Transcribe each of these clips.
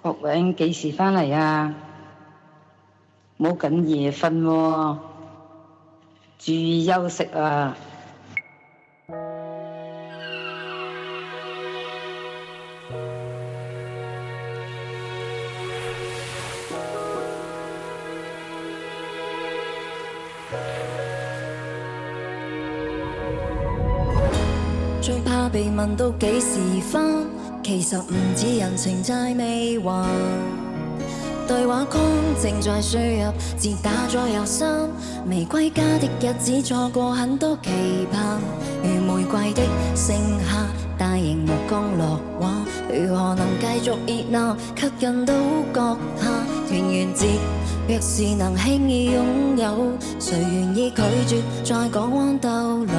郭永幾時返嚟啊？冇咁夜瞓喎，注意休息啊！最怕被問到幾時返，其實唔止人情債未還。對話框正在輸入，字打咗又刪。未歸家的日子錯過很多期盼，如玫瑰的盛夏，大螢幕剛落畫，如何能繼續熱鬧，吸引到閣下？團圓節若是能輕易擁有，誰願意拒絕在港灣逗留？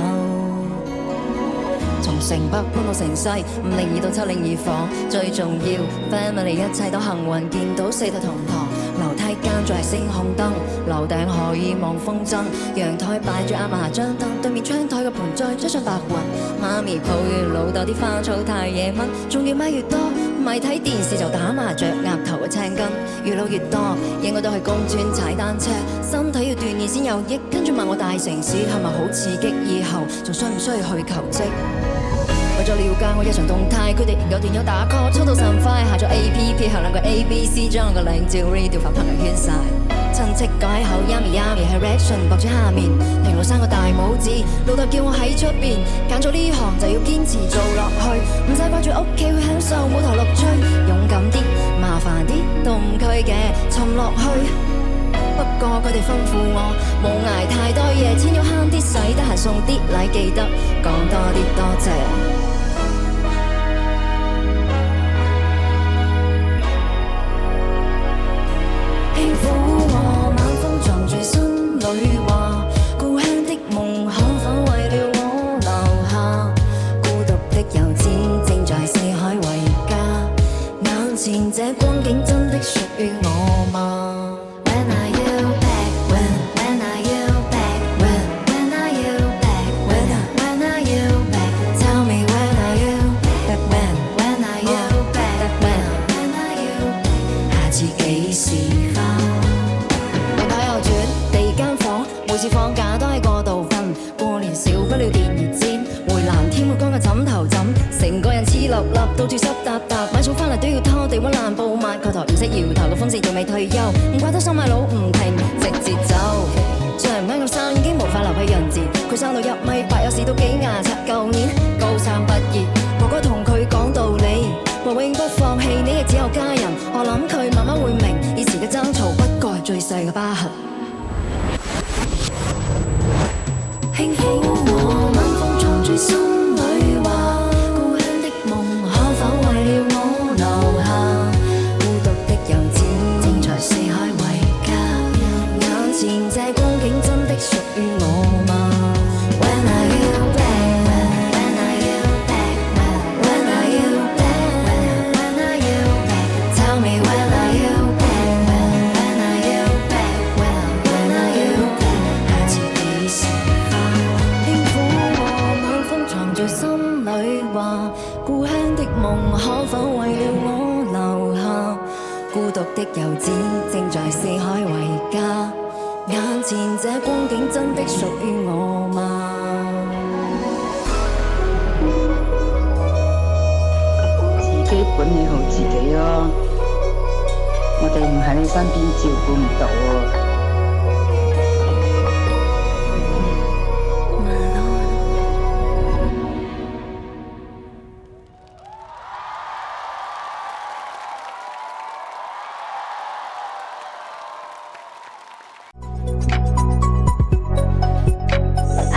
從城北搬到城西，502到702房，最重要 family 一切都幸運，見到四台同堂，樓梯間再係星紅燈，樓頂可以望風箏，陽台擺住阿嫲張凳，對面窗台個盆栽追上白雲，媽咪抱怨老豆啲花草太野蚊，仲要買越多，唔係睇電視就打麻雀，額頭嘅青筋越老越多，應該都去公園踩單車，身體要鍛鍊先有益，跟住問我大城市係咪好刺激，以後仲需唔需要去求職？為咗了解我日常動態，佢哋有電有打 call，抽到甚快，下咗 APP 後兩個 ABC， 將我個領照 read 掉發朋友圈晒。親戚改口 yummy yummy 係 reaction， 博住下面，平路生個大拇指，老豆叫我喺出邊揀咗呢行就要堅持做落去，唔使掛住屋企去享受舞台樂趣，勇敢啲，麻煩啲都唔拘嘅，沉落去。不過佢哋吩咐我冇捱太多夜，錢要慳啲使，得閒送啲禮，記得講多啲多謝。輕撫我，晚風藏住心裏話，故鄉的夢可否為了我留下？孤獨的遊子正在四海為家，眼前這光景真的屬於我嗎？每次放假都喺嗰度瞓，過年少不了電熱氈，回南天會乾個枕頭枕，成個人黐笠笠，到處濕嗒嗒，買餸翻嚟都要拖地，揾爛布抹個台，唔識搖頭，個風扇仲未退休，唔怪得收買佬唔停，直接走。最唔啱咁生已經無法留喺人字，佢生到1米8，有時都幾牙刷。舊年高3畢業，哥哥同佢講道理，話永不放棄，你亦只有家人。我諗佢慢慢會明，以前嘅爭吵不過係最細嘅疤痕。輕撫我，晚風藏住心裏話，故鄉的夢可否為了我留下？孤獨的遊子正在四海為家，眼前這光景真的屬於我嗎？When are you back? When are you back? When are you back? When are you back? Tell me when are you back? When are you back? When are you back? 下次幾時？心裏話，故鄉的夢可否為了我留下？孤獨的遊子正在四海為家，眼前這光景真的屬於我嗎？自己管理好自己咯，我哋唔喺你身邊照顧唔到喎。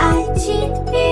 爱情。